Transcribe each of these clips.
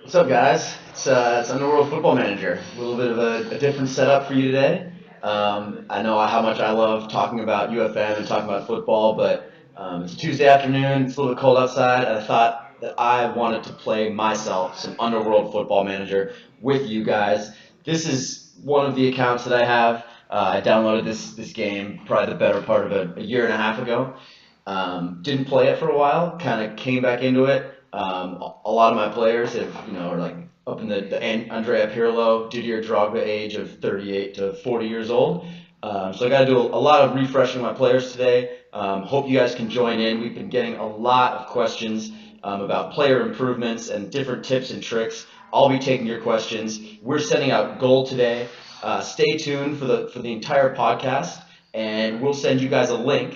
What's up, guys? It's Underworld Football Manager. A little bit of a different setup for you today. I know how much I love talking about UFM and talking about football, but it's a Tuesday afternoon. It's a little bit cold outside, and I thought that I wanted to play myself some Underworld Football Manager with you guys. This is one of the accounts that I have. I downloaded this game probably the better part of a year and a half ago. Didn't play it for a while. Kind of came back into it. A lot of my players are like up in the Andrea Pirlo, Didier Drogba age of 38 to 40 years old. So I got to do a lot of refreshing my players today. Hope you guys can join in. We've been getting a lot of questions about player improvements and different tips and tricks. I'll be taking your questions. We're sending out gold today. Stay tuned for the entire podcast, and we'll send you guys a link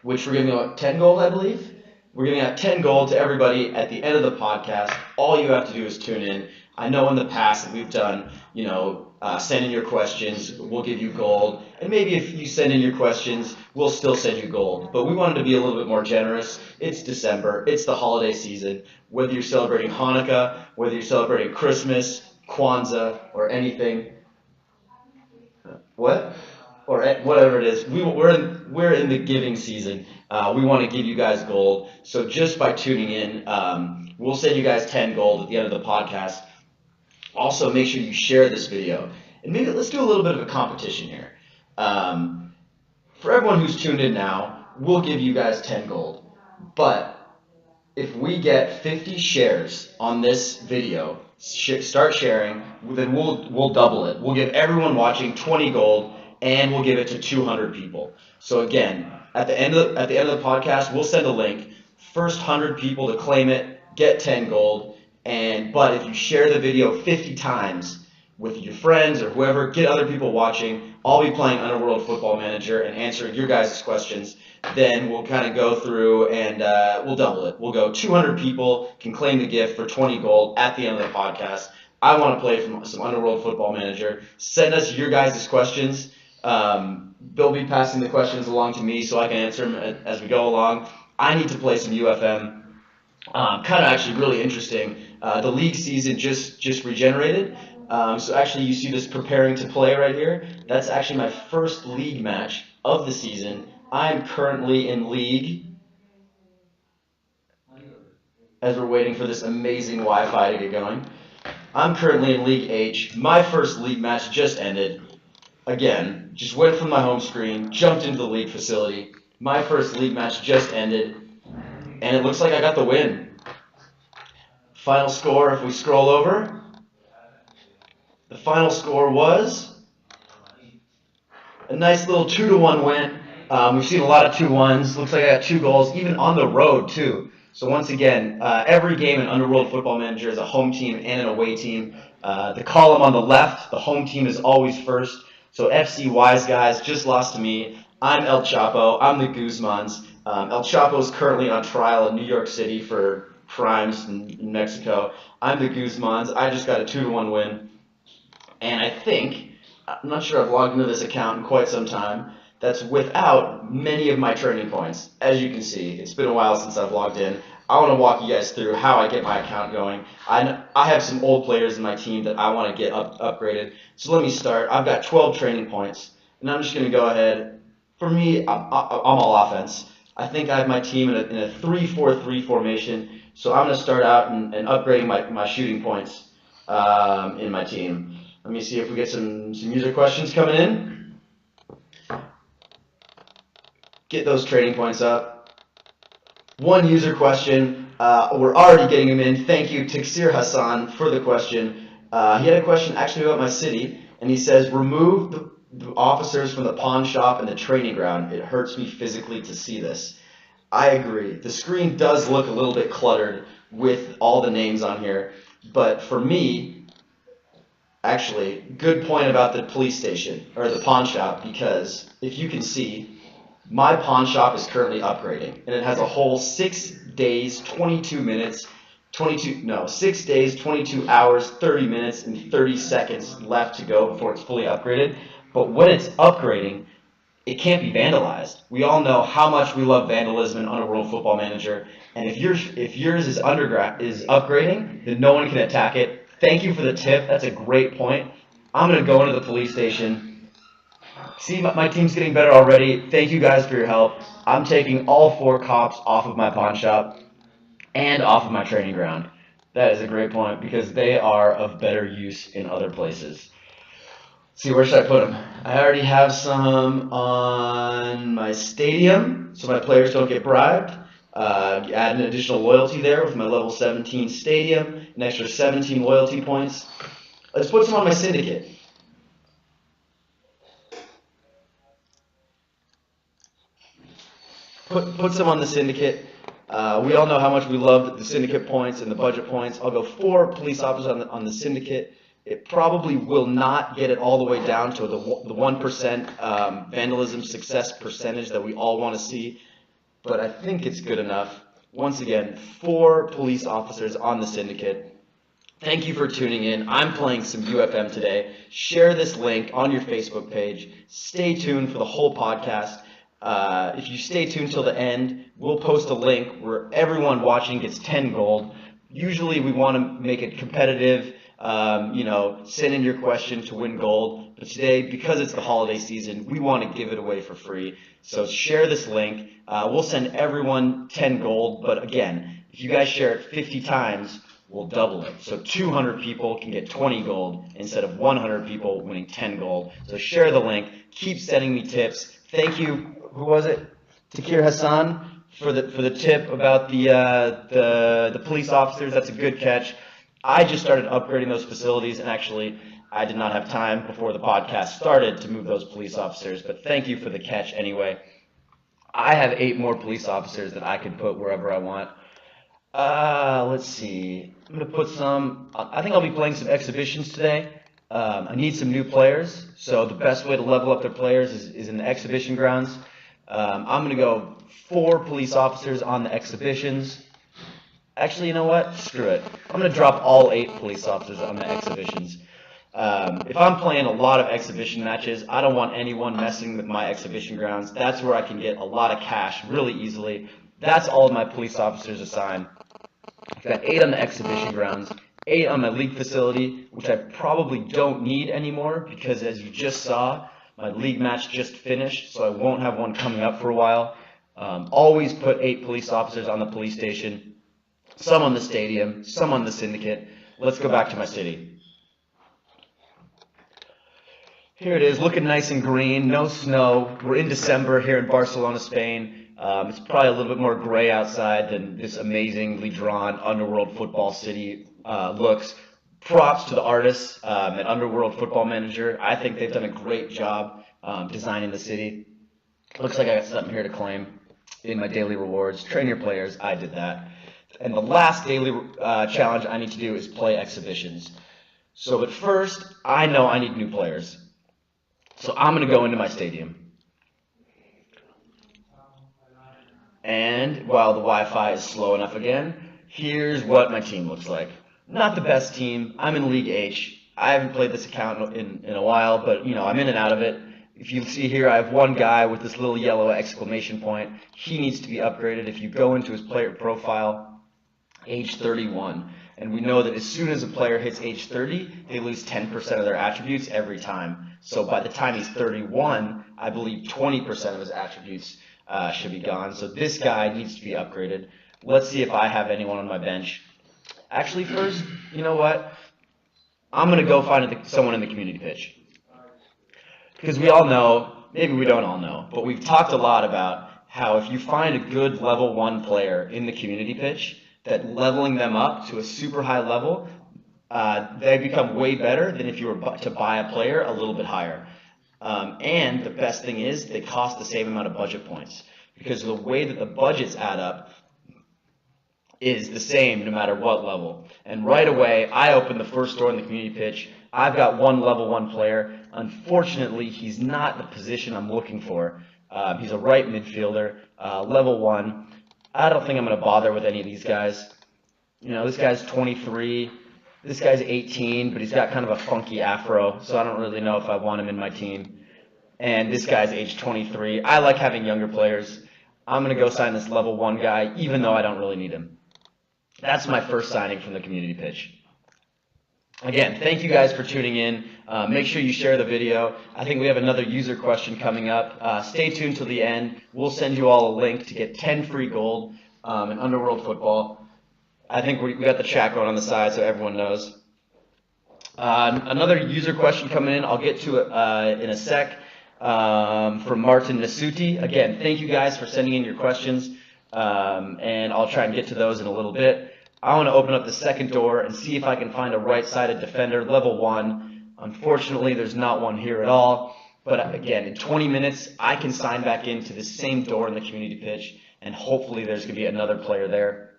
which we're giving out 10 gold, I believe. We're giving out 10 gold to everybody at the end of the podcast. All you have to do is tune in. I know in the past that we've done, send in your questions, we'll give you gold. And maybe if you send in your questions, we'll still send you gold. But we wanted to be a little bit more generous. It's December, it's the holiday season. Whether you're celebrating Hanukkah, whether you're celebrating Christmas, Kwanzaa, or anything. What? Or whatever it is. We're in the giving season. We want to give you guys gold. So just by tuning in, we'll send you guys 10 gold at the end of the podcast. Also, make sure you share this video. And maybe let's do a little bit of a competition here. For everyone who's tuned in now, we'll give you guys 10 gold. But if we get 50 shares on this video, start sharing, then we'll double it. We'll give everyone watching 20 gold, and we'll give it to 200 people. So again, at the end of the podcast, we'll send a link. First 100 people to claim it get 10 gold. But if you share the video 50 times with your friends or whoever, get other people watching. I'll be playing Underworld Football Manager and answering your guys' questions. Then we'll kind of go through and we'll double it. We'll go 200 people can claim the gift for 20 gold at the end of the podcast. I want to play some Underworld Football Manager. Send us your guys' questions. They'll be passing the questions along to me so I can answer them as we go along. I need to play some UFM. Kind of actually really interesting. The league season just regenerated. So actually you see this preparing to play right here. That's actually my first league match of the season. I'm currently in league, as we're waiting for this amazing Wi-Fi to get going. I'm currently in League H. My first league match just ended. Again, just went from my home screen, jumped into the league facility. My first league match just ended, and it looks like I got the win. Final score, if we scroll over, the final score was a nice little 2-1 win. We've seen a lot of 2-1s. Looks like I got 2 goals, even on the road, too. So once again, every game in Underworld Football Manager is a home team and an away team. The column on the left, the home team is always first. So FC Wise Guys just lost to me. I'm El Chapo. I'm the Guzmans. El Chapo is currently on trial in New York City for crimes in Mexico. I'm the Guzmans. I just got a 2-1 win. And I think, I'm not sure I've logged into this account in quite some time, that's without many of my training points. As you can see, it's been a while since I've logged in. I want to walk you guys through how I get my account going. I have some old players in my team that I want to get upgraded. So let me start. I've got 12 training points, and I'm just going to go ahead. For me, I'm all offense. I think I have my team in a 3-4-3 formation, so I'm going to start out and upgrading my shooting points in my team. Let me see if we get some user questions coming in. Get those training points up. One user question. We're already getting them in. Thank you, Taksir Hassan, for the question. He had a question actually about my city, and he says, remove the officers from the pawn shop and the training ground. It hurts me physically to see this. I agree. The screen does look a little bit cluttered with all the names on here, but for me, actually, good point about the police station, or the pawn shop, because if you can see, my pawn shop is currently upgrading, and it has a whole 6 days, 22 minutes, 6 days, 22 hours, 30 minutes, and 30 seconds left to go before it's fully upgraded. But when it's upgrading, it can't be vandalized. We all know how much we love vandalism in Underworld Football Manager, and if yours is upgrading, then no one can attack it. Thank you for the tip. That's a great point. I'm gonna go into the police station. See, my team's getting better already. Thank you guys for your help. I'm taking all 4 cops off of my pawn shop and off of my training ground. That is a great point because they are of better use in other places. See, where should I put them? I already have some on my stadium, so my players don't get bribed. Add an additional loyalty there with my level 17 stadium, an extra 17 loyalty points. Let's put some on my syndicate. Put some on the syndicate. We all know how much we love the syndicate points and the budget points. I'll go 4 police officers on the syndicate. It probably will not get it all the way down to the 1% vandalism success percentage that we all want to see, but I think it's good enough. Once again, 4 police officers on the syndicate. Thank you for tuning in. I'm playing some UFM today. Share this link on your Facebook page. Stay tuned for the whole podcast. If you stay tuned till the end, we'll post a link where everyone watching gets 10 gold. Usually we want to make it competitive. Send in your question to win gold. But today, because it's the holiday season, we want to give it away for free. So share this link. We'll send everyone 10 gold. But again, if you guys share it 50 times, we'll double it. So 200 people can get 20 gold instead of 100 people winning 10 gold. So share the link. Keep sending me tips. Thank you. Who was it? Takir Hassan for the tip about the police officers. That's a good catch. I just started upgrading those facilities, and actually, I did not have time before the podcast started to move those police officers, but thank you for the catch anyway. I have 8 more police officers that I can put wherever I want. Let's see. I'm going to put some, I think I'll be playing some exhibitions today. I need some new players, so the best way to level up their players is in the exhibition grounds. I'm going to go 4 police officers on the exhibitions. Actually, you know what? Screw it. I'm going to drop all 8 police officers on the exhibitions. If I'm playing a lot of exhibition matches, I don't want anyone messing with my exhibition grounds. That's where I can get a lot of cash really easily. That's all of my police officers assigned. I've got 8 on the exhibition grounds, 8 on my league facility, which I probably don't need anymore because, as you just saw, my league match just finished, so I won't have one coming up for a while. Always put 8 police officers on the police station. Some on the stadium, some on the syndicate. Let's go back to my city. Here it is, looking nice and green, no snow. We're in December here in Barcelona, Spain. It's probably a little bit more gray outside than this amazingly drawn Underworld football city looks. Props to the artists at Underworld Football Manager. I think they've done a great job designing the city. Looks like I got something here to claim in my daily rewards. Train your players, I did that. And the last daily challenge I need to do is play exhibitions. So, but first, I know I need new players. So I'm going to go into my stadium. And while the Wi-Fi is slow enough again, here's what my team looks like. Not the best team. I'm in League H. I haven't played this account in a while, but I'm in and out of it. If you see here, I have one guy with this little yellow exclamation point. He needs to be upgraded. If you go into his player profile, age 31. And we know that as soon as a player hits age 30, they lose 10% of their attributes every time. So by the time he's 31, I believe 20% of his attributes should be gone. So this guy needs to be upgraded. Let's see if I have anyone on my bench. Actually, first, you know what? I'm going to go find someone in the community pitch. Because we all know, maybe we don't all know, but we've talked a lot about how if you find a good level 1 player in the community pitch, that leveling them up to a super high level, they become way better than if you were to buy a player a little bit higher. And the best thing is they cost the same amount of budget points because the way that the budgets add up is the same no matter what level. And right away, I open the first door in the community pitch. I've got one level 1 player. Unfortunately, he's not the position I'm looking for. He's a right midfielder, level 1. I don't think I'm going to bother with any of these guys. This guy's 23. This guy's 18, but he's got kind of a funky afro, so I don't really know if I want him in my team. and this guy's age 23. I like having younger players. I'm going to go sign this level 1 guy, even though I don't really need him. That's my first signing from the community pitch. Again, thank you guys for tuning in. Make sure you share the video. I think we have another user question coming up. Stay tuned till the end. We'll send you all a link to get 10 free gold in Underworld football. I think we got the chat going on the side so everyone knows. Another user question coming in. I'll get to it in a sec. From Martin Nasuti. Again, thank you guys for sending in your questions, and I'll try and get to those in a little bit. I want to open up the second door and see if I can find a right-sided defender, level 1. Unfortunately, there's not one here at all, but again, in 20 minutes, I can sign back into the same door in the community pitch, and hopefully there's going to be another player there.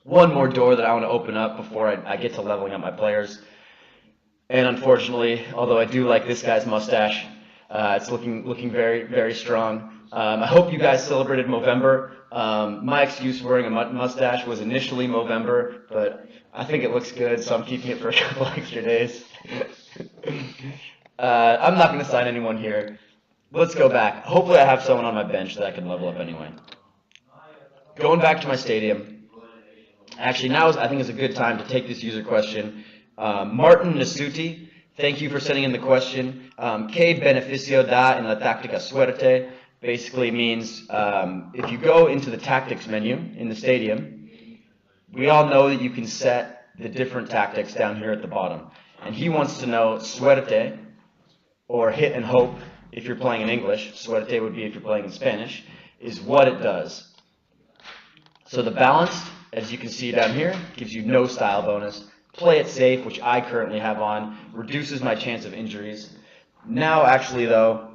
One more door that I want to open up before I get to leveling up my players. And unfortunately, although I do like this guy's mustache, it's looking very, very strong. I hope you guys celebrated Movember. My excuse for wearing a mustache was initially Movember, but I think it looks good, so I'm keeping it for a couple extra days. I'm not going to sign anyone here. Let's go back. Hopefully I have someone on my bench that I can level up anyway. Going back to my stadium. Actually, now I think is a good time to take this user question. Martin Nasuti. Thank you for sending in the question. ¿Qué beneficio da en la táctica suerte? Basically means if you go into the tactics menu in the stadium, we all know that you can set the different tactics down here at the bottom. And he wants to know suerte, or hit and hope if you're playing in English. Suerte would be if you're playing in Spanish, is what it does. So the balanced, as you can see down here, gives you no style bonus. Play it safe, which I currently have on, reduces my chance of injuries. Now, actually, though,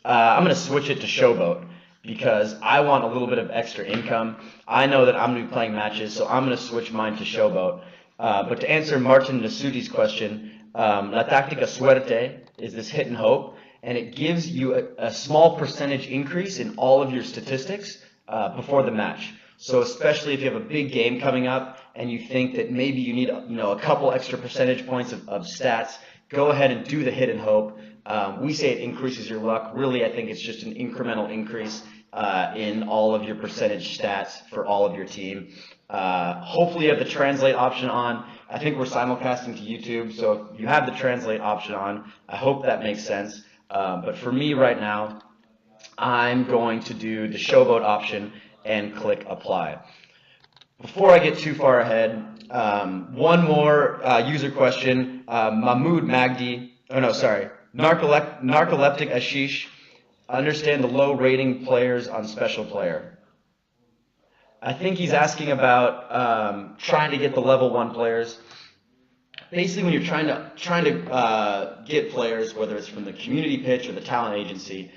I'm going to switch it to Showboat because I want a little bit of extra income. I know that I'm going to be playing matches, so I'm going to switch mine to Showboat. But to answer Martin Nasuti's question, La Táctica Suerte is this hit and hope, and it gives you a small percentage increase in all of your statistics before the match. So especially if you have a big game coming up and you think that maybe you need a couple extra percentage points of stats, go ahead and do the hit and hope. We say it increases your luck. Really, I think it's just an incremental increase in all of your percentage stats for all of your team. Hopefully you have the translate option on. I think we're simulcasting to YouTube, so if you have the translate option on, I hope that makes sense. But for me right now, I'm going to do the Showboat option and click apply. Before I get too far ahead, one more user question. Mahmoud Magdi, Narcoleptic Ashish, understand the low rating players on special player. I think he's asking about trying to get the level 1 players. Basically, when you're trying to get players, whether it's from the community pitch or the talent agency,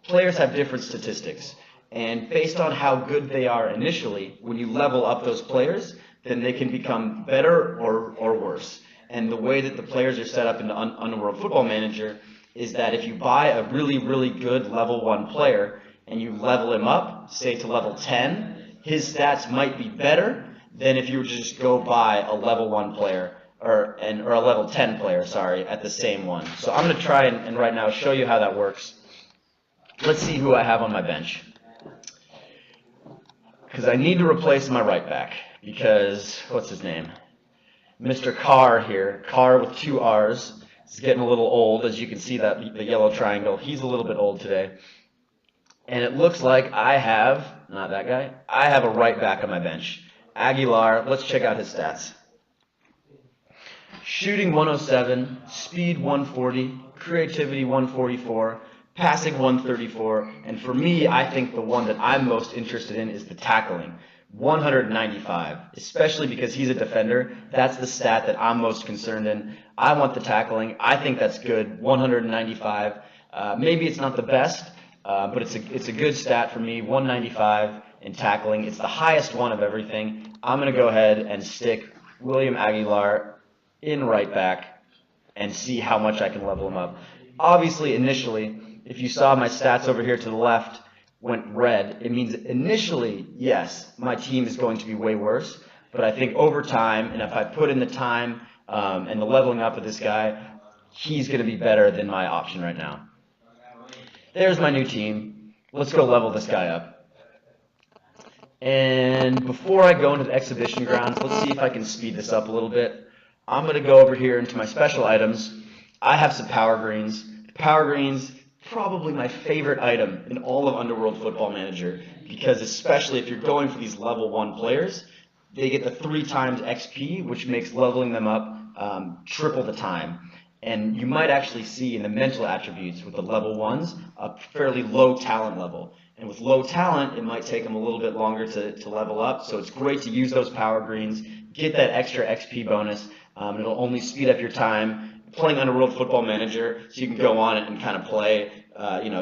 players have different statistics. And based on how good they are initially, when you level up those players, then they can become better or worse. And the way that the players are set up in the Underworld Football Manager is that if you buy a really, really good level 1 player and you level him up, say to level 10, his stats might be better than if you were to just go buy a level 1 player or a level 10 player, sorry, at the same one. So I'm going to try and right now show you how that works. Let's see who I have on my bench. Because I need to replace my right back. Because, what's his name? Mr. Carr here. Carr with 2 R's. He's getting a little old, as you can see that the yellow triangle. He's a little bit old today. And it looks like I have, not that guy, I have a right back on my bench. Aguilar, let's check out his stats. Shooting 107, speed 140, creativity 144, passing 134, and for me, I think the one that I'm most interested in is the tackling, 195, especially because he's a defender. That's the stat that I'm most concerned in. I want the tackling. I think that's good, 195. Maybe it's not the best, but it's a good stat for me, 195 in tackling. It's the highest one of everything. I'm going to go ahead and stick William Aguilar in right back and see how much I can level him up. Obviously, initially, if you saw my stats over here to the left went red, it means initially, yes, my team is going to be way worse. But I think over time, and if I put in the time and the leveling up of this guy, he's going to be better than my option right now. There's my new team. Let's go level this guy up. And before I go into the exhibition grounds, let's see if I can speed this up a little bit. I'm going to go over here into my special items. I have some power greens. Power greens, probably my favorite item in all of Underworld Football Manager, because especially if you're going for these level 1 players, they get the 3 times XP, which makes leveling them up triple the time. And you might actually see in the mental attributes with the level 1s a fairly low talent level. And with low talent, it might take them a little bit longer to level up. So it's great to use those power greens, get that extra XP bonus. It'll only speed up your time playing Underworld Football Manager, so you can go on it and kind of play,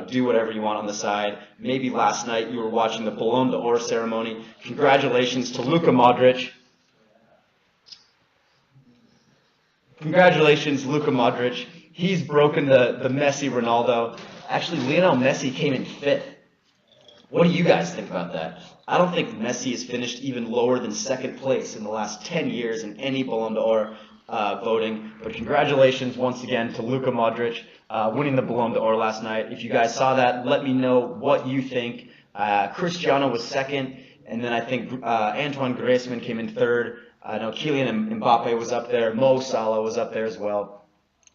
do whatever you want on the side. Maybe last night you were watching the Ballon d'Or ceremony. Congratulations to Luka Modric. Congratulations, Luka Modric. He's broken the Messi Ronaldo. Actually, Lionel Messi came in 5th. What do you guys think about that? I don't think Messi has finished even lower than 2nd place in the last 10 years in any Ballon d'Or voting. But congratulations once again to Luka Modric winning the Ballon d'Or last night. If you guys saw that, let me know what you think. Cristiano was 2nd, and then I think Antoine Griezmann came in 3rd. I know Kylian Mbappe was up there. Mo Salah was up there as well.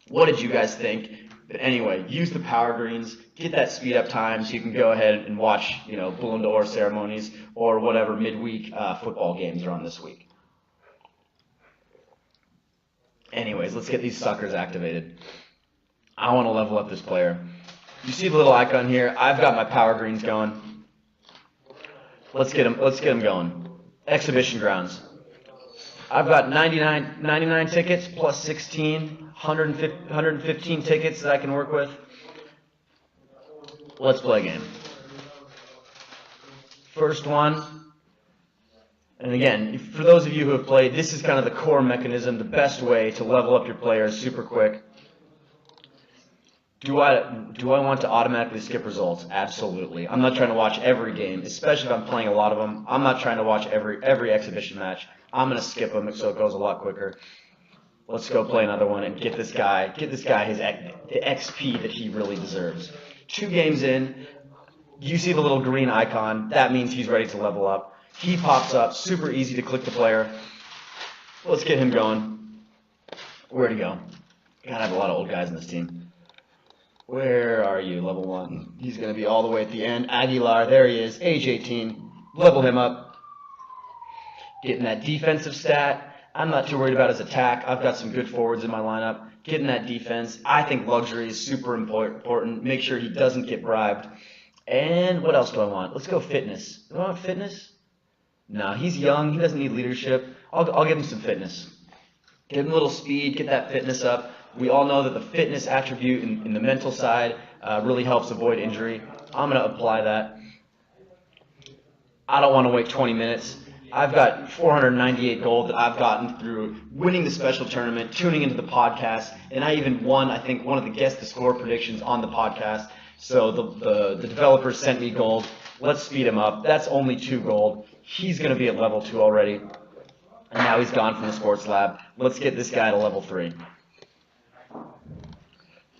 What did you guys think? But anyway, use the power greens, get that speed up time so you can go ahead and watch, Ballon d'Or ceremonies or whatever midweek football games are on this week. Anyways, let's get these suckers activated. I want to level up this player. You see the little icon here? I've got my power greens going. Let's get them going. Exhibition grounds. I've got 99 tickets plus 16, 115 tickets that I can work with. Let's play a game. First one. And again, for those of you who have played, this is kind of the core mechanism, the best way to level up your players super quick. Do I want to automatically skip results? Absolutely. I'm not trying to watch every game, especially if I'm playing a lot of them. I'm not trying to watch every exhibition match. I'm going to skip them so it goes a lot quicker. Let's go play another one and get this guy the XP that he really deserves. 2 games in, you see the little green icon. That means he's ready to level up. He pops up, super easy to click the player. Let's get him going. Where'd he go? Gotta have a lot of old guys in this team. Where are you, level 1? He's going to be all the way at the end. Aguilar, there he is, age 18. Level him up. Getting that defensive stat. I'm not too worried about his attack. I've got some good forwards in my lineup. Getting that defense. I think luxury is super important. Make sure he doesn't get bribed. And what else do I want? Let's go fitness. Do I want fitness? No, he's young. He doesn't need leadership. I'll give him some fitness. Give him a little speed. Get that fitness up. We all know that the fitness attribute in the mental side really helps avoid injury. I'm going to apply that. I don't want to wait 20 minutes. I've got 498 gold that I've gotten through winning the special tournament, tuning into the podcast, and I even won, I think, one of the guess the score predictions on the podcast. So the developers sent me gold. Let's speed him up. That's only 2 gold. He's going to be at level 2 already. And now he's gone from the sports lab. Let's get this guy to level 3.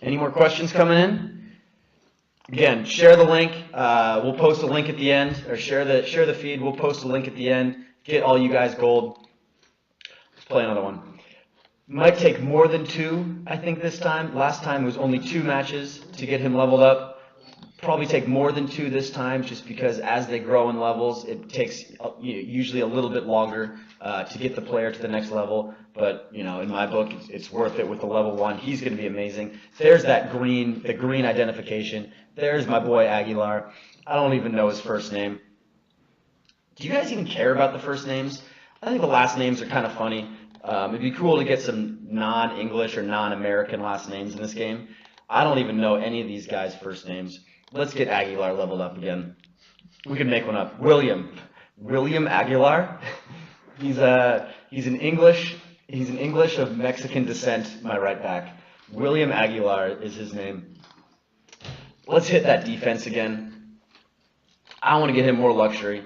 Any more questions coming in? Again, share the link. We'll post a link at the end, or share the feed. We'll post a link at the end. Get all you guys gold. Let's play another one. Might take more than 2, I think, this time. Last time it was only 2 matches to get him leveled up. Probably take more than 2 this time, just because as they grow in levels, it takes usually a little bit longer to get the player to the next level. But in my book, it's worth it with the level 1. He's going to be amazing. There's the green identification. There's my boy Aguilar. I don't even know his first name. Do you guys even care about the first names? I think the last names are kind of funny. It'd be cool to get some non-English or non-American last names in this game. I don't even know any of these guys' first names. Let's get Aguilar leveled up again. We can make one up. William Aguilar. He's an English of Mexican descent, my right back. William Aguilar is his name. Let's hit that defense again. I want to get him more luxury,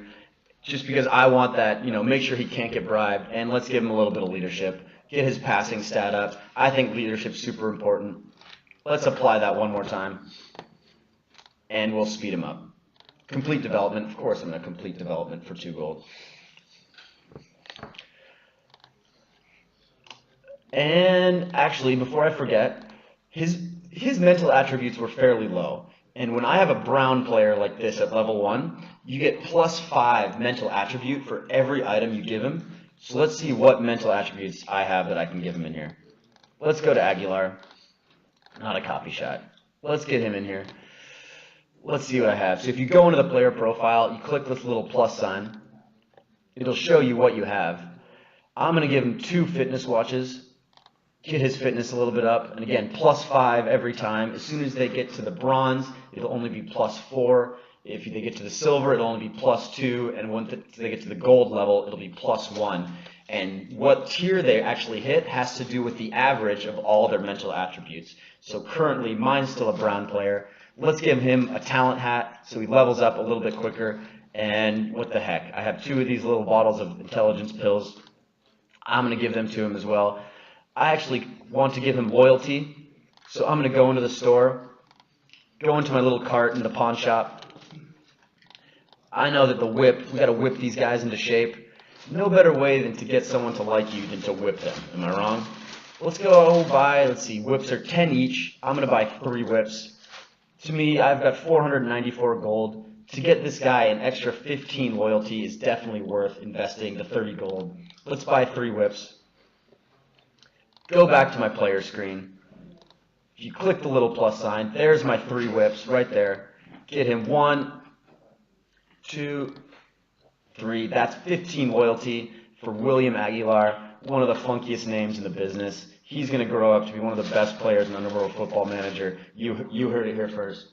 just because I want that, make sure he can't get bribed, and let's give him a little bit of leadership. get his passing stat up. I think leadership's super important. Let's apply that one more time, and we'll speed him up. Complete development. Of course I'm going to complete development for 2 gold. And actually, before I forget, his mental attributes were fairly low. And when I have a brown player like this at level 1, you get +5 mental attribute for every item you give him. So let's see what mental attributes I have that I can give him in here. Let's go to Aguilar. Not a copy shot. Let's get him in here. Let's see what I have. So if you go into the player profile, you click this little plus sign. It'll show you what you have. I'm going to give him 2 fitness watches. Get his fitness a little bit up, and again, +5 every time. As soon as they get to the bronze, it'll only be +4. If they get to the silver, it'll only be +2, and once they get to the gold level, it'll be +1. And what tier they actually hit has to do with the average of all their mental attributes. So currently, mine's still a brown player. Let's give him a talent hat so he levels up a little bit quicker. And what the heck, I have 2 of these little bottles of intelligence pills. I'm going to give them to him as well. I actually want to give him loyalty, so I'm going to go into the store, go into my little cart in the pawn shop. I know that the whip, we got to whip these guys into shape. No better way than to get someone to like you than to whip them. Am I wrong? Let's go buy, let's see, whips are 10 each. I'm going to buy 3 whips. To me, I've got 494 gold. To get this guy an extra 15 loyalty is definitely worth investing the 30 gold. Let's buy 3 whips. Go back to my player screen. If you click the little plus sign, there's my 3 whips right there. Get him 1, 2, 3. That's 15 loyalty for William Aguilar, one of the funkiest names in the business. He's going to grow up to be one of the best players in Underworld Football Manager. You heard it here first.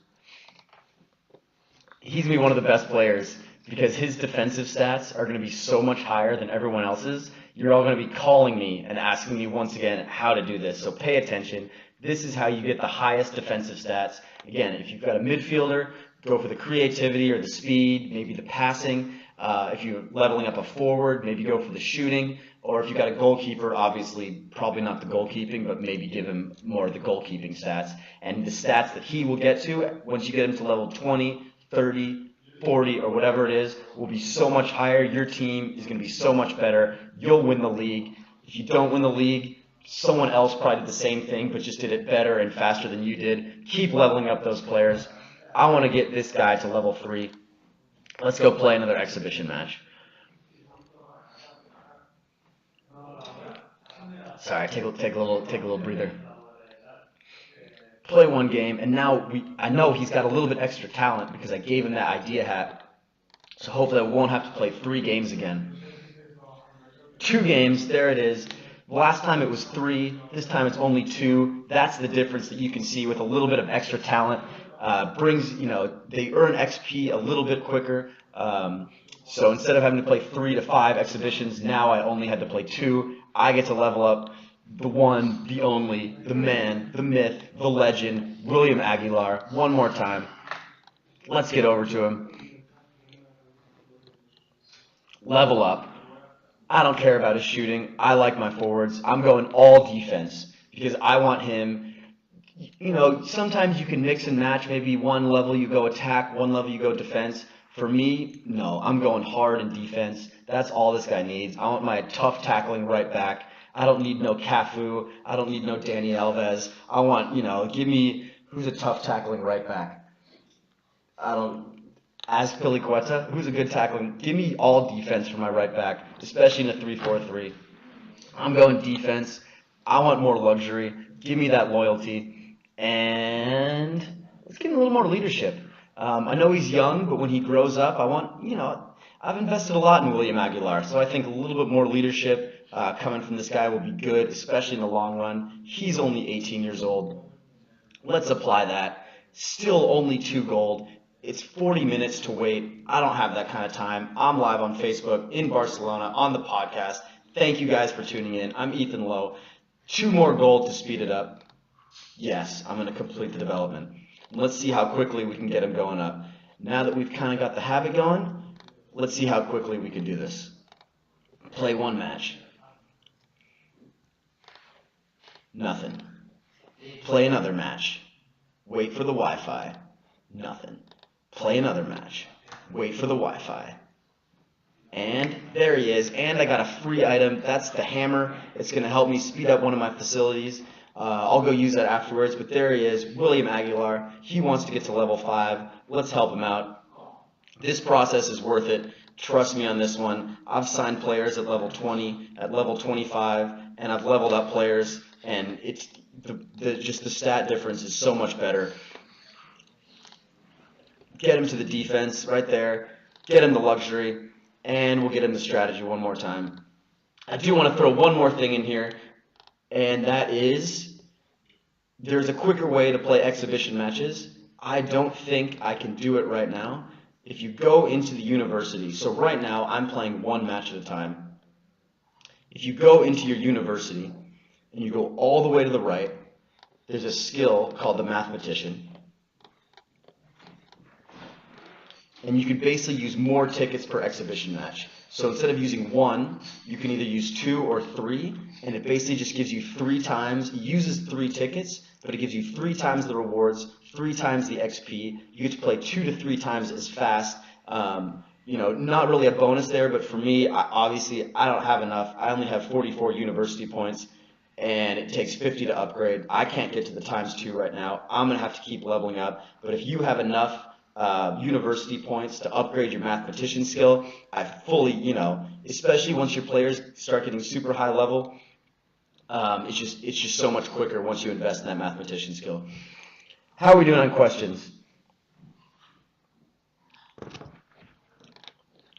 He's going to be one of the best players because his defensive stats are going to be so much higher than everyone else's. You're all going to be calling me and asking me once again how to do this. So pay attention. This is how you get the highest defensive stats. Again, if you've got a midfielder, go for the creativity or the speed, maybe the passing. If you're leveling up a forward, maybe go for the shooting. Or if you've got a goalkeeper, obviously probably not the goalkeeping, but maybe give him more of the goalkeeping stats. And the stats that he will get to, once you get him to level 20, 30, 40, or whatever it is, will be so much higher. Your team is going to be so much better. You'll win the league. If you don't win the league, someone else probably did the same thing, but just did it better and faster than you did. Keep leveling up those players. I want to get this guy to level 3. Let's go play another exhibition match. Sorry, take a little breather. Play 1 game, and now I know he's got a little bit extra talent because I gave him that idea hat. So hopefully I won't have to play 3 games again. 2 games, there it is. Last time it was 3, this time it's only 2. That's the difference that you can see with a little bit of extra talent. Brings, they earn XP a little bit quicker. So instead of having to play 3 to 5 exhibitions, now I only had to play 2. I get to level up the one, the only, the man, the myth, the legend, William Aguilar, one more time. Let's get over to him. Level up. I don't care about his shooting. I like my forwards. I'm going all defense because I want him. Sometimes you can mix and match. Maybe one level you go attack, one level you go defense. For me, no. I'm going hard in defense. That's all this guy needs. I want my tough tackling right back. I don't need no Cafu. I don't need no Danny Alves. I want, give me, who's a tough tackling right back? Azpilicueta, who's a good tackling. Give me all defense for my right back, especially in a 3-4-3. I'm going defense. I want more luxury. Give me that loyalty. And let's give him a little more leadership. I know he's young, but when he grows up, I want, I've invested a lot in William Aguilar, so I think a little bit more leadership coming from this guy will be good, especially in the long run. He's only 18 years old. Let's apply that. Still only 2 gold. It's 40 minutes to wait. I don't have that kind of time. I'm live on Facebook, in Barcelona, on the podcast. Thank you guys for tuning in. I'm Ethan Lowe. 2 more gold to speed it up. Yes, I'm going to complete the development. Let's see how quickly we can get him going up. Now that we've kind of got the habit going, let's see how quickly we can do this. Play 1 match. Nothing. Play another match. Wait for the Wi-Fi. Nothing. Play another match. Wait for the Wi-Fi. And there he is. And I got a free item. That's the hammer. It's going to help me speed up one of my facilities. I'll go use that afterwards. But there he is, William Aguilar. He wants to get to level 5. Let's help him out. This process is worth it. Trust me on this one. I've signed players at level 20, at level 25, and I've leveled up players. And it's just the stat difference is so much better. Get him to the defense right there. Get him the luxury. And we'll get him the strategy one more time. I do want to throw one more thing in here. And that is, there's a quicker way to play exhibition matches. I don't think I can do it right now. If you go into the university, so right now I'm playing one match at a time. If you go into your university and you go all the way to the right, there's a skill called the mathematician. And you can basically use more tickets per exhibition match. So instead of using 1, you can either use 2 or 3, and it basically just gives you 3 times. It uses 3 tickets, but it gives you 3 times the rewards, 3 times the XP. You get to play 2 to 3 times as fast. Not really a bonus there, but for me, obviously, I don't have enough. I only have 44 university points, and it takes 50 to upgrade. I can't get to the ×2 right now. I'm going to have to keep leveling up. But if you have enough university points to upgrade your mathematician skill, I fully, especially once your players start getting super high level, it's just so much quicker once you invest in that mathematician skill. How are we doing on questions?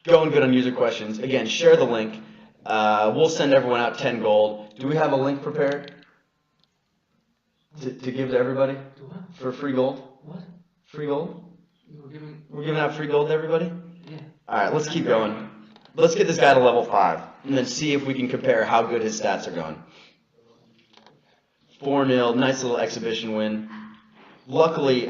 Going good on user questions. Again, share the link. We'll send everyone out 10 gold. Do we have a link prepared to give to everybody for free gold? What? Free gold? We're giving out free gold to everybody? Yeah. Alright, let's keep going. Let's get this guy to level 5, and then see if we can compare how good his stats are going. 4-0, nice little exhibition win. Luckily,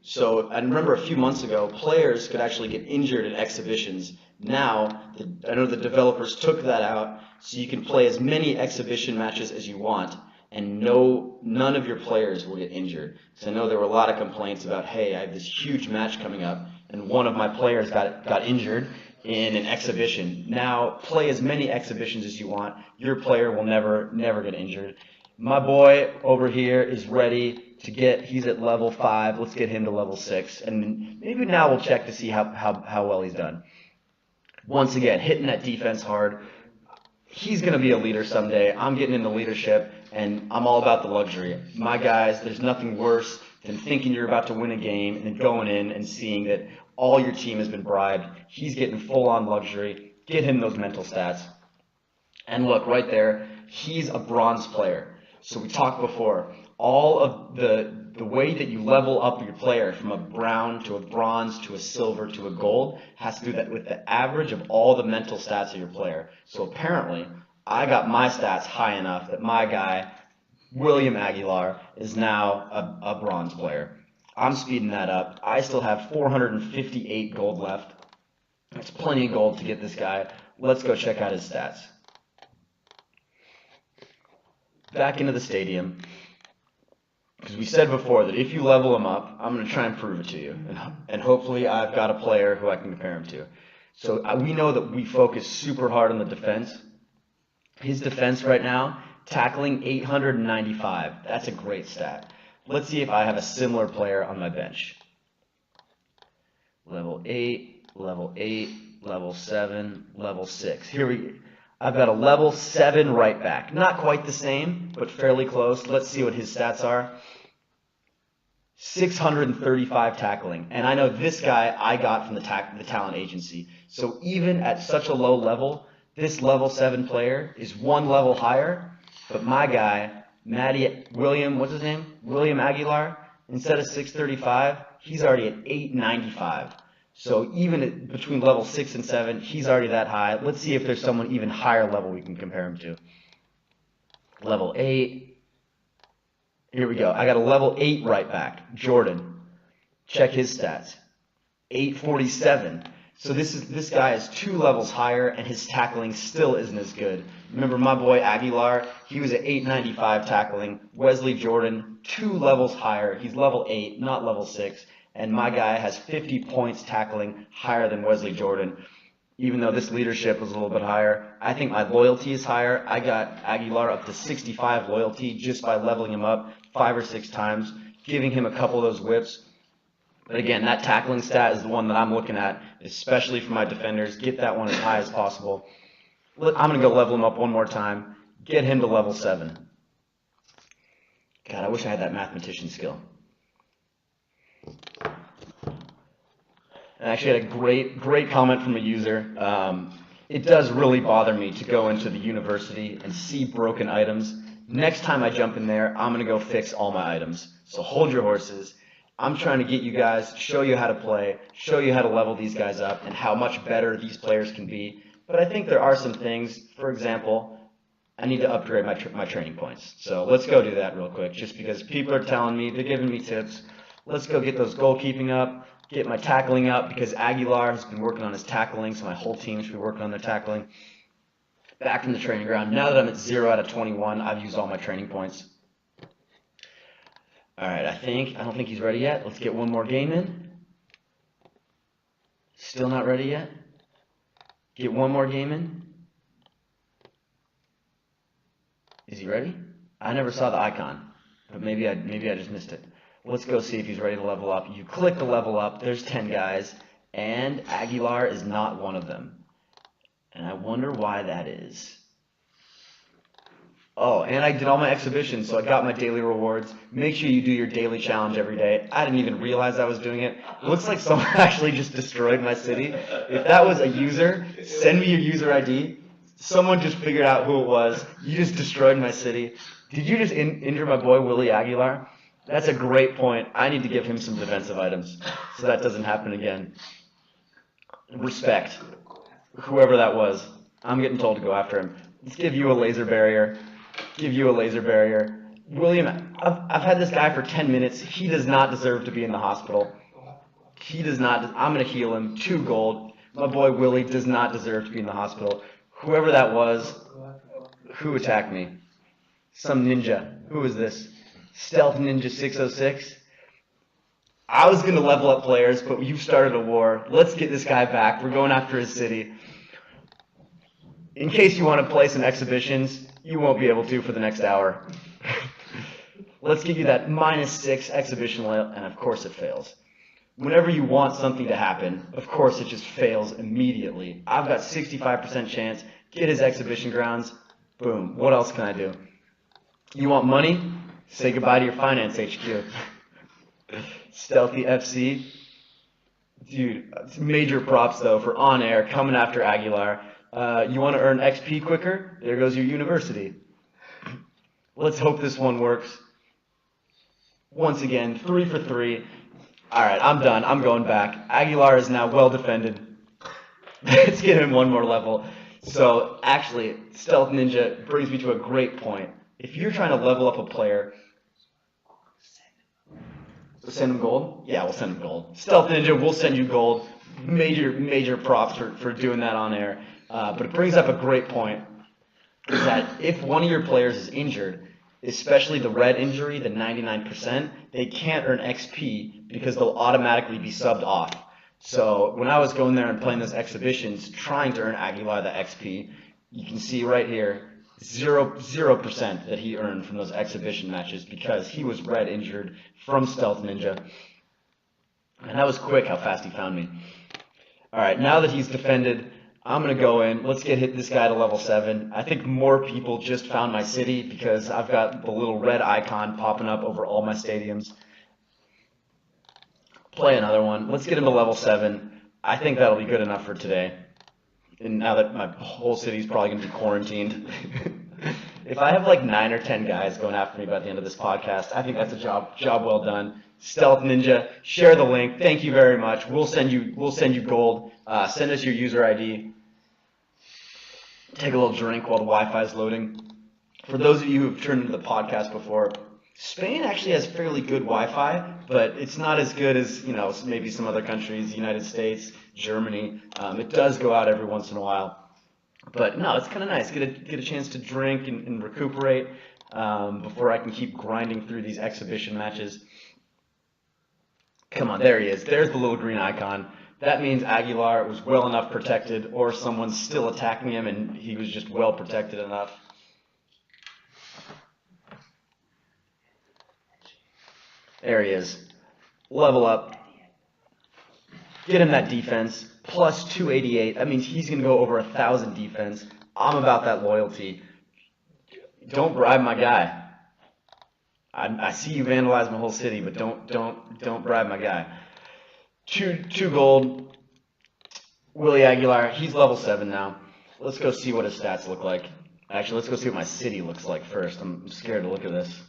so I remember a few months ago, players could actually get injured at exhibitions. Now, I know the developers took that out, so you can play as many exhibition matches as you want, and none of your players will get injured. So I know there were a lot of complaints about, hey, I have this huge match coming up, and one of my players got injured in an exhibition. Now, play as many exhibitions as you want. Your player will never get injured. My boy over here is ready to he's at level 5. Let's get him to level 6. And maybe now we'll check to see how well he's done. Once again, hitting that defense hard. He's going to be a leader someday. I'm getting into leadership, and I'm all about the luxury. My guys, there's nothing worse than thinking you're about to win a game and then going in and seeing that all your team has been bribed. He's getting full-on luxury. Get him those mental stats. And look, right there, he's a bronze player. So we talked before, all of the way that you level up your player from a brown to a bronze to a silver to a gold has to do that with the average of all the mental stats of your player. So apparently, I got my stats high enough that my guy, William Aguilar, is now a bronze player. I'm speeding that up. I still have 458 gold left. That's plenty of gold to get this guy. Let's go check out his stats. Back into the stadium, because we said before that if you level him up, I'm going to try and prove it to you, and hopefully I've got a player who I can compare him to. So we know that we focus super hard on the defense. His defense right now, tackling 895. That's a great stat. Let's see if I have a similar player on my bench. Level 8, level 8, level 7, level 6. Here we go. I've got a level 7 right back. Not quite the same, but fairly close. Let's see what his stats are. 635 tackling. And I know this guy I got from the talent agency. So even at such a low level, this level 7 player is one level higher. But my guy, William Aguilar, instead of 635, he's already at 895. So even between level 6 and 7, he's already that high. Let's see if there's someone even higher level we can compare him to. Level 8. Here we go. I got a level 8 right back, Jordan. Check his stats. 847. So this guy is 2 levels higher, and his tackling still isn't as good. Remember my boy Aguilar? He was at 895 tackling. Wesley Jordan, 2 levels higher. He's level 8, not level 6. And my guy has 50 points tackling higher than Wesley Jordan. Even though this leadership was a little bit higher, I think my loyalty is higher. I got Aguilar up to 65 loyalty just by leveling him up 5 or 6 times, giving him a couple of those whips. But again, that tackling stat is the one that I'm looking at, especially for my defenders. Get that one as high as possible. I'm going to go level him up one more time. Get him to level 7. God, I wish I had that mathematician skill. I actually had a great comment from a user. It does really bother me to go into the university and see broken items. Next time I jump in there, I'm going to go fix all my items. So hold your horses. I'm trying to get you guys, show you how to play, show you how to level these guys up, and how much better these players can be. But I think there are some things. For example, I need to upgrade my training points. So let's go do that real quick, just because people are telling me, they're giving me tips. Let's go get those goalkeeping up, get my tackling up, because Aguilar has been working on his tackling, so my whole team should be working on their tackling. Back from the training ground. Now that I'm at 0 out of 21, I've used all my training points. All right, I don't think he's ready yet. Let's get one more game in. Still not ready yet. Get one more game in. Is he ready? I never saw the icon, but maybe I just missed it. Let's go see if he's ready to level up. You click the level up. There's 10 guys, and Aguilar is not one of them. And I wonder why that is. Oh, and I did all my exhibitions, so I got my daily rewards. Make sure you do your daily challenge every day. I didn't even realize I was doing it. Looks like someone actually just destroyed my city. If that was a user, send me your user ID. Someone just figured out who it was. You just destroyed my city. Did you just injure my boy Willie Aguilar? That's a great point. I need to give him some defensive items so that doesn't happen again. Respect. Whoever that was. I'm getting told to go after him. Let's give you a laser barrier. William, I've had this guy for 10 minutes. He does not deserve to be in the hospital. He does not. I'm going to heal him. 2 gold. My boy Willie does not deserve to be in the hospital. Whoever that was, who attacked me? Some ninja. Who is this? Stealth Ninja 606? I was going to level up players, but you started a war. Let's get this guy back. We're going after his city. In case you want to play some exhibitions, you won't be able to for the next hour. Let's give you that -6 exhibition layout, and of course it fails. Whenever you want something to happen, of course it just fails immediately. I've got 65% chance. Get his exhibition grounds. Boom. What else can I do? You want money? Say goodbye to your finance HQ. Stealthy FC. Dude, major props though for on air coming after Aguilar. You want to earn XP quicker? There goes your university. Let's hope this one works. Once again, 3 for 3. All right, I'm done. I'm going back. Aguilar is now well defended. Let's get him one more level. So actually, Stealth Ninja brings me to a great point. If you're trying to level up a player, send him gold? Yeah, we'll send him gold. Stealth Ninja, we'll send you gold. Major props for doing that on air. But it brings up a great point, is that if one of your players is injured, especially the red injury, the 99%, they can't earn XP because they'll automatically be subbed off. So when I was going there and playing those exhibitions, trying to earn Aguilar the XP, you can see right here, 0% that he earned from those exhibition matches because he was red injured from Stealth Ninja. And that was quick how fast he found me. All right, now that he's defended, I'm going to go in. Let's hit this guy to level 7. I think more people just found my city because I've got the little red icon popping up over all my stadiums. Play another one. Let's get him to level 7. I think that'll be good enough for today. And now that my whole city's probably going to be quarantined. If I have like 9 or 10 guys going after me by the end of this podcast, I think that's a job well done. Stealth Ninja, share the link. Thank you very much. We'll send you gold. Send us your user ID. Take a little drink while the Wi-Fi is loading. For those of you who've turned into the podcast before, Spain actually has fairly good Wi-Fi, but it's not as good as, maybe some other countries, the United States, Germany. It does go out every once in a while. But no, it's kind of nice. Get a chance to drink and recuperate before I can keep grinding through these exhibition matches. Come on, there he is. There's the little green icon. That means Aguilar was well enough protected, or someone's still attacking him and he was just well protected enough. There he is. Level up. Get him that defense. Plus 288. That means he's going to go over 1,000 defense. I'm about that loyalty. Don't bribe my guy. I see you vandalize my whole city, but don't bribe my guy. Two gold. Willie Aguilar, he's level 7 now. Let's go see what his stats look like. Actually, let's go see what my city looks like first. I'm scared to look at this.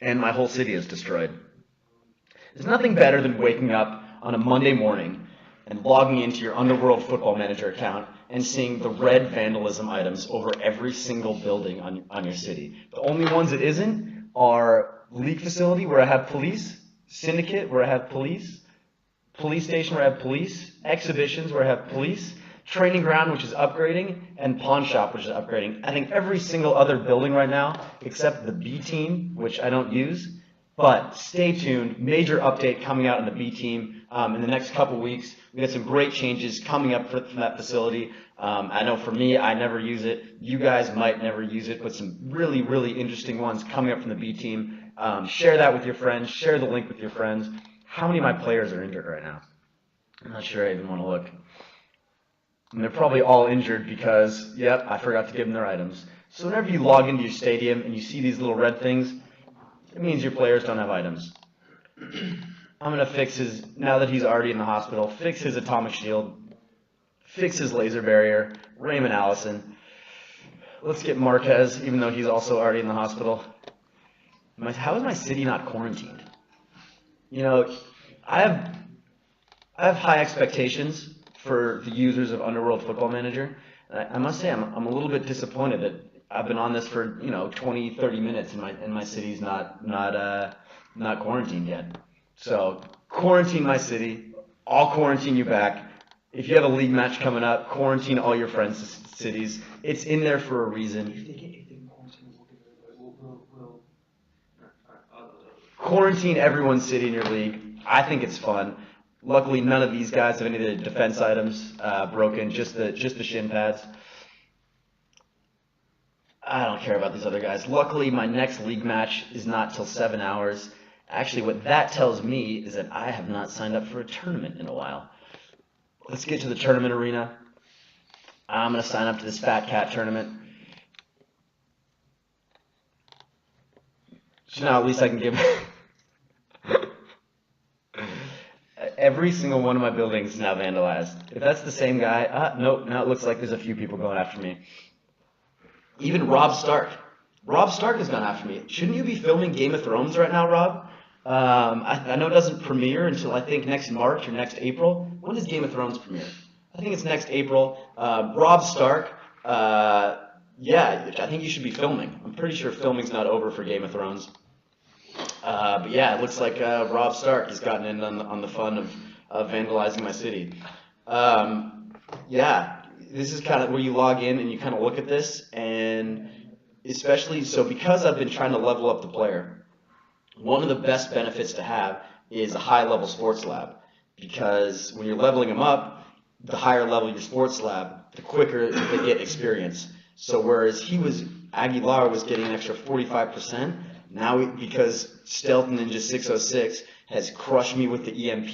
And my whole city is destroyed. There's nothing better than waking up on a Monday morning and logging into your Underworld Football Manager account and seeing the red vandalism items over every single building on your city. The only ones it isn't are league facility, where I have police, syndicate, where I have police, police station, where I have police, exhibitions, where I have police, training ground, which is upgrading, and pawn shop, which is upgrading. I think every single other building right now, except the B team, which I don't use. But stay tuned. Major update coming out in the B team in the next couple weeks. We got some great changes coming up from that facility. I know for me, I never use it. You guys might never use it, but some really, really interesting ones coming up from the B team. Share that with your friends. Share the link with your friends. How many of my players are injured right now? I'm not sure I even want to look. And they're probably all injured because, yep, I forgot to give them their items. So whenever you log into your stadium and you see these little red things, it means your players don't have items. I'm going to fix his, now that he's already in the hospital, fix his atomic shield, fix his laser barrier, Raymond Allison. Let's get Marquez, even though he's also already in the hospital. How is my city not quarantined? I have high expectations for the users of Underworld Football Manager. I must say I'm a little bit disappointed that I've been on this for 20, 30 minutes and my city's not quarantined yet. So quarantine my city. I'll quarantine you back. If you have a league match coming up, quarantine all your friends' cities. It's in there for a reason. Quarantine everyone's city in your league. I think it's fun. Luckily, none of these guys have any of the defense items broken, just the shin pads. I don't care about these other guys. Luckily, my next league match is not till 7 hours. Actually, what that tells me is that I have not signed up for a tournament in a while. Let's get to the tournament arena. I'm going to sign up to this Fat Cat tournament. So now at least I can give... Every single one of my buildings is now vandalized. If that's the same guy, nope, now it looks like there's a few people going after me. Even Rob Stark. Rob Stark has gone after me. Shouldn't you be filming Game of Thrones right now, Rob? I know it doesn't premiere until I think next March or next April. When does Game of Thrones premiere? I think it's next April. Rob Stark, yeah, I think you should be filming. I'm pretty sure filming's not over for Game of Thrones. But yeah, it looks like Rob Stark has gotten in on the fun of vandalizing my city. Yeah, this is kind of where you log in and you kind of look at this, and especially so because I've been trying to level up the player, one of the best benefits to have is a high-level sports lab, because when you're leveling them up, the higher level your sports lab, the quicker they get experience. So whereas Aguilar was getting an extra 45%, now because Stealth Ninja 606 has crushed me with the EMP,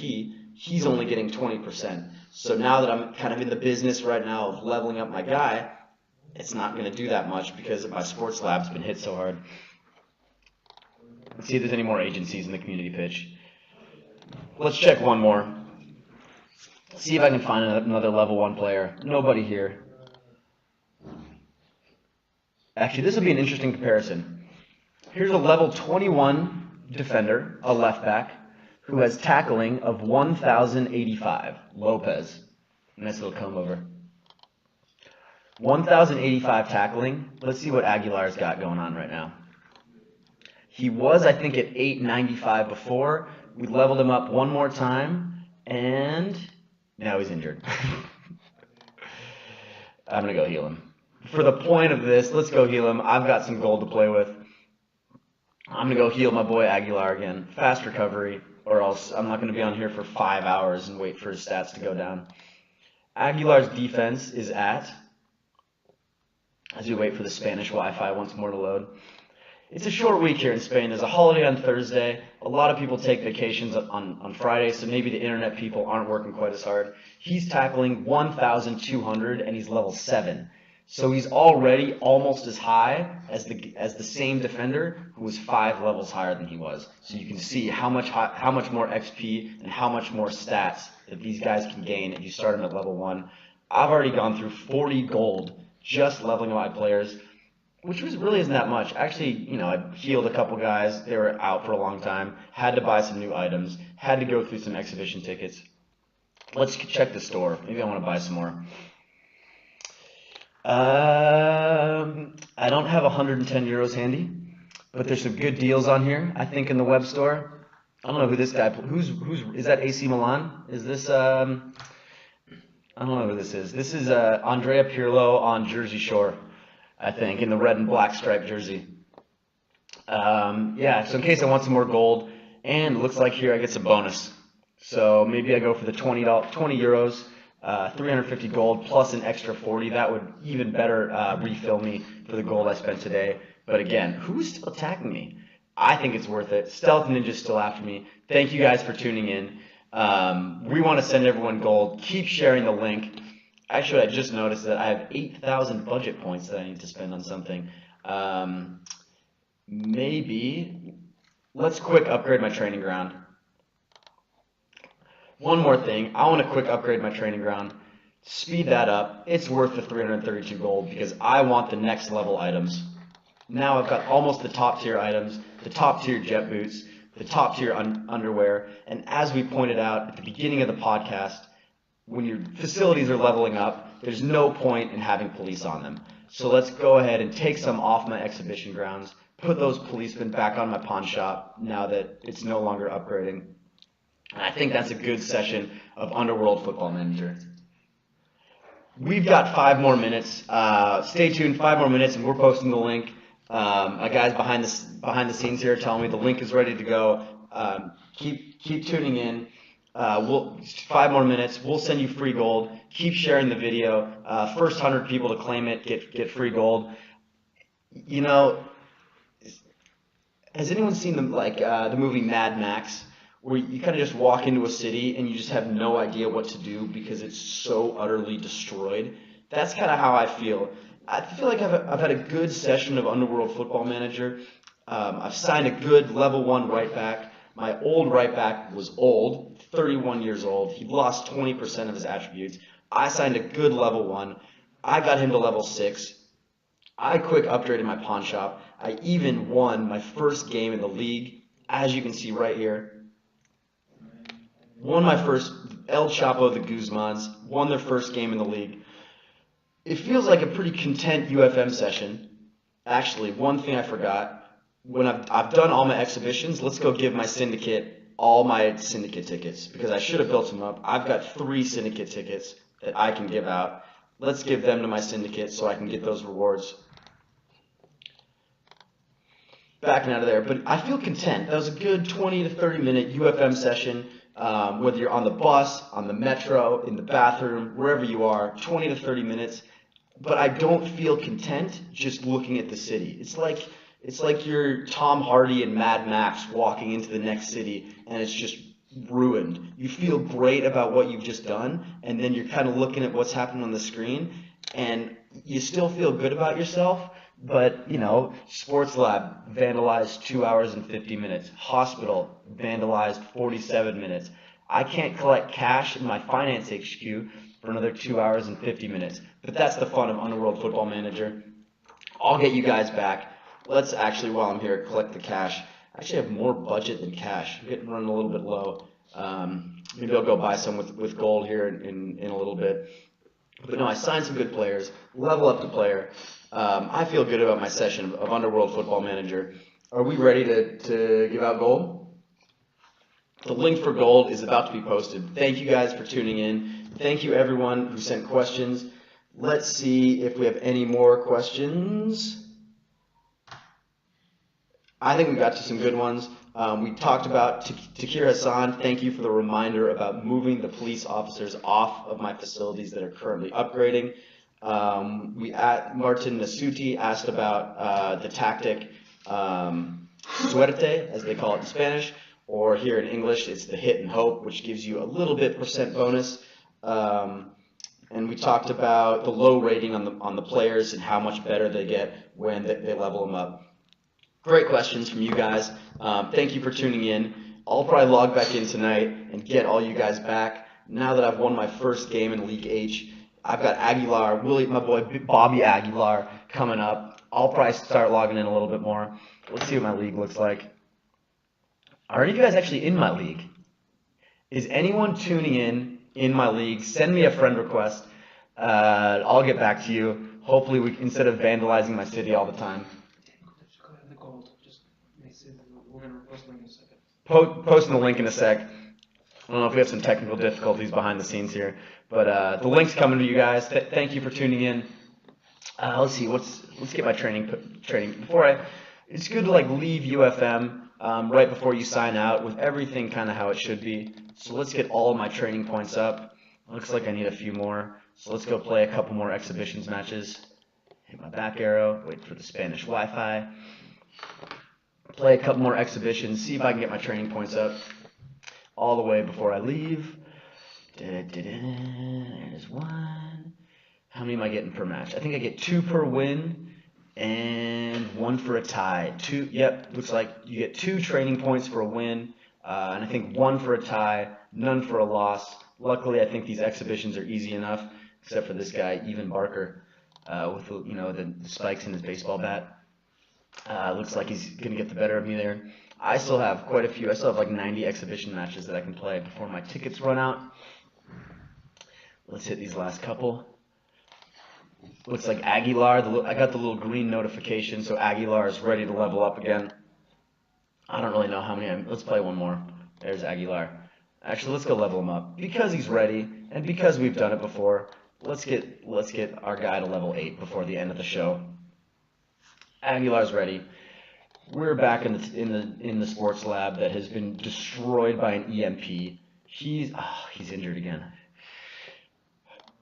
he's only getting 20%. So now that I'm kind of in the business right now of leveling up my guy, it's not going to do that much because my sports lab's been hit so hard. Let's see if there's any more agencies in the community pitch. Let's check one more. See if I can find another level 1 player. Nobody here. Actually, this will be an interesting comparison. Here's a level 21 defender, a left back, who has tackling of 1,085. Lopez. Nice little comb over. 1,085 tackling. Let's see what Aguilar's got going on right now. He was, I think, at 895 before. We leveled him up one more time, and now he's injured. I'm going to go heal him. For the point of this, let's go heal him. I've got some gold to play with. I'm going to go heal my boy Aguilar again. Fast recovery, or else I'm not going to be on here for 5 hours and wait for his stats to go down. Aguilar's defense is at, as we wait for the Spanish Wi-Fi once more to load. It's a short week here in Spain. There's a holiday on Thursday. A lot of people take vacations on Friday, so maybe the internet people aren't working quite as hard. He's tackling 1,200, and he's level 7. So he's already almost as high as the same defender who was 5 levels higher than he was. So you can see how much more XP and how much more stats that these guys can gain if you start them at level 1. I've already gone through 40 gold just leveling my players, which really isn't that much. Actually, I healed a couple guys. They were out for a long time. Had to buy some new items. Had to go through some exhibition tickets. Let's check the store. Maybe I want to buy some more. I don't have 110 euros handy, but there's some good deals on here, I think, in the web store. I don't know who this guy, is that AC Milan? Is this, I don't know who this is. This is Andrea Pirlo on Jersey Shore, I think, in the red and black striped jersey. Yeah, so in case I want some more gold, and it looks like here I get some bonus. So maybe I go for the 20 euros. 350 gold plus an extra 40. That would even better refill me for the gold I spent today. But again, who's still attacking me? I think it's worth it. Stealth Ninja's still after me. Thank you guys for tuning in. We want to send everyone gold. Keep sharing the link. Actually, I just noticed that I have 8,000 budget points that I need to spend on something. Maybe let's quick upgrade my training ground. One more thing, I want to quick upgrade my training ground, speed that up. It's worth the 332 gold because I want the next level items. Now I've got almost the top tier items, the top tier jet boots, the top tier underwear, and as we pointed out at the beginning of the podcast, when your facilities are leveling up, there's no point in having police on them. So let's go ahead and take some off my exhibition grounds, put those policemen back on my pawn shop now that it's no longer upgrading. And I think that's a good session of Underworld Football Manager. We've got 5 more minutes. Stay tuned, 5 more minutes, and we're posting the link. My guys behind the scenes here telling me the link is ready to go. Keep tuning in. 5 more minutes. We'll send you free gold. Keep sharing the video. First 100 people to claim it get free gold. Has anyone seen the movie Mad Max, where you kind of just walk into a city and you just have no idea what to do because it's so utterly destroyed? That's kind of how I feel. I feel like I've had a good session of Underworld Football Manager. I've signed a good level 1 right back. My old right back was old, 31 years old. He lost 20% of his attributes. I signed a good level 1. I got him to level 6. I quick upgraded my pawn shop. I even won my first game in the league, as you can see right here. Won my first, El Chapo the Guzmans, won their first game in the league. It feels like a pretty content UFM session. Actually, one thing I forgot, when I've done all my exhibitions, let's go give my syndicate all my syndicate tickets, because I should have built them up. I've got 3 syndicate tickets that I can give out. Let's give them to my syndicate so I can get those rewards. Backing out of there, but I feel content. That was a good 20 to 30 minute UFM session. Whether you're on the bus, on the metro, in the bathroom, wherever you are, 20 to 30 minutes. But I don't feel content just looking at the city. It's like you're Tom Hardy and Mad Max walking into the next city and it's just ruined. You feel great about what you've just done, and then you're kind of looking at what's happening on the screen, and you still feel good about yourself. But, Sports Lab vandalized 2 hours and 50 minutes. Hospital vandalized 47 minutes. I can't collect cash in my finance HQ for another 2 hours and 50 minutes. But that's the fun of Underworld Football Manager. I'll get you guys back. Let's actually, while I'm here, collect the cash. I actually have more budget than cash. I'm getting running a little bit low. Maybe I'll go buy some with gold here in a little bit. But no, I signed some good players, level up the player. I feel good about my session of Underworld Football Manager. Are we ready to give out gold? The link for gold is about to be posted. Thank you guys for tuning in. Thank you everyone who sent questions. Let's see if we have any more questions. I think we got to some good ones. We talked about Takir Hassan. Thank you for the reminder about moving the police officers off of my facilities that are currently upgrading. Martin Nasuti asked about the tactic suerte, as they call it in Spanish, or here in English, it's the hit and hope, which gives you a little bit % bonus. And we talked about the low rating on the players and how much better they get when they level them up. Great questions from you guys. Thank you for tuning in. I'll probably log back in tonight and get all you guys back. Now that I've won my first game in League H, I've got Aguilar, my boy Bobby Aguilar coming up. I'll probably start logging in a little bit more. Let's see what my league looks like. Are any of you guys actually in my league? Is anyone tuning in my league? Send me a friend request. I'll get back to you. Hopefully, instead of vandalizing my city all the time. We're going to post the link in a second. Posting the link in a sec. I don't know if we have some technical difficulties behind the scenes here, but the link's coming to you guys. Thank you for tuning in. Let's see. Let's get my training before It's good to leave UFM right before you sign out with everything kind of how it should be. So let's get all of my training points up. Looks like I need a few more. So let's go play a couple more exhibitions matches. Hit my back arrow. Wait for the Spanish Wi-Fi. Play a couple more exhibitions. See if I can get my training points up all the way before I leave. There's one. How many am I getting per match? I think I get 2 per win and 1 for a tie. Yep, looks like you get 2 training points for a win, and I think 1 for a tie, none for a loss. Luckily, I think these exhibitions are easy enough, except for this guy, Evan Barker, with the spikes in his baseball bat. Looks like he's going to get the better of me there. I still have quite a few. I still have 90 exhibition matches that I can play before my tickets run out. Let's hit these last couple. Looks like Aguilar, I got the little green notification, so Aguilar is ready to level up again. I don't really know how many. Let's play one more. There's Aguilar. Actually, let's go level him up. Because he's ready, and because we've done it before, let's get our guy to level 8 before the end of the show. Aguilar's ready. We're back in the sports lab that has been destroyed by an EMP. He's injured again.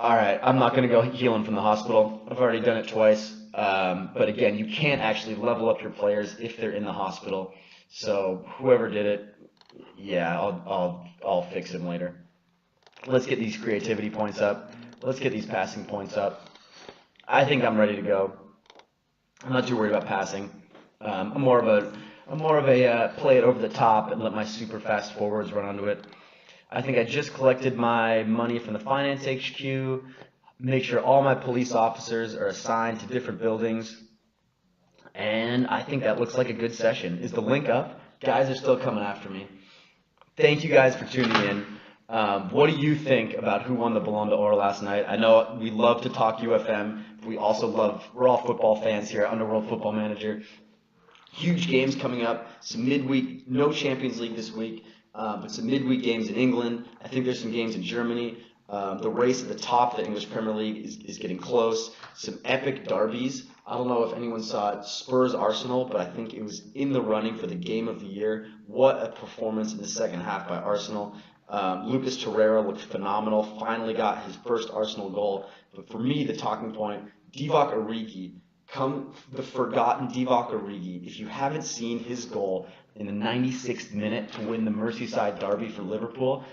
All right, I'm not going to go heal him from the hospital. I've already done it twice. But again, you can't actually level up your players if they're in the hospital. So whoever did it, yeah, I'll fix him later. Let's get these creativity points up. Let's get these passing points up. I think I'm ready to go. I'm not too worried about passing. I'm more of a play it over the top and let my super fast forwards run onto it. I think I just collected my money from the finance HQ. Make sure all my police officers are assigned to different buildings. And I think that looks like a good session. Is the link up? Guys are still coming after me. Thank you guys for tuning in. What do you think about who won the Ballon d'Or last night? I know we love to talk UFM. But we also we're all football fans here at Underworld Football Manager. Huge games coming up. Some midweek, no Champions League this week, but some midweek games in England. I think there's some games in Germany. The race at the top of the English Premier League is getting close. Some epic derbies. I don't know if anyone saw it, Spurs-Arsenal, but I think it was in the running for the game of the year. What a performance in the second half by Arsenal. Lucas Torreira looked phenomenal, finally got his first Arsenal goal. But for me, the talking point, Divock Origi, the forgotten Divock Origi. If you haven't seen his goal in the 96th minute to win the Merseyside derby for Liverpool,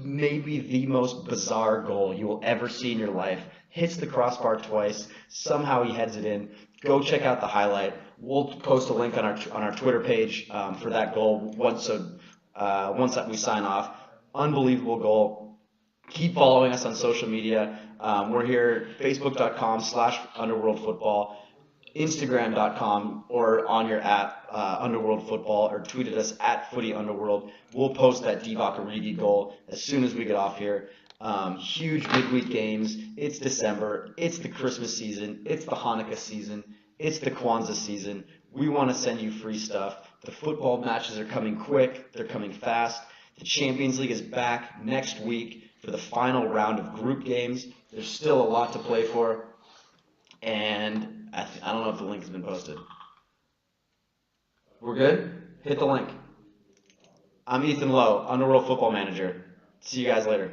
maybe the most bizarre goal you will ever see in your life. Hits the crossbar twice, somehow he heads it in. Go check out the highlight. We'll post a link on our Twitter page for that goal once that we sign off. Unbelievable goal. Keep following us on social media. We're here, facebook.com/underworldfootball, instagram.com, or on your app, Underworld Football, or tweet at us at FootyUnderworld. We'll post that Divock Origi goal as soon as we get off here. Huge midweek games. It's December. It's the Christmas season. It's the Hanukkah season. It's the Kwanzaa season. We want to send you free stuff. The football matches are coming quick. They're coming fast. The Champions League is back next week for the final round of group games. There's still a lot to play for. And I don't know if the link has been posted. We're good? Hit the link. I'm Ethan Lowe, Underworld Football Manager. See you guys later.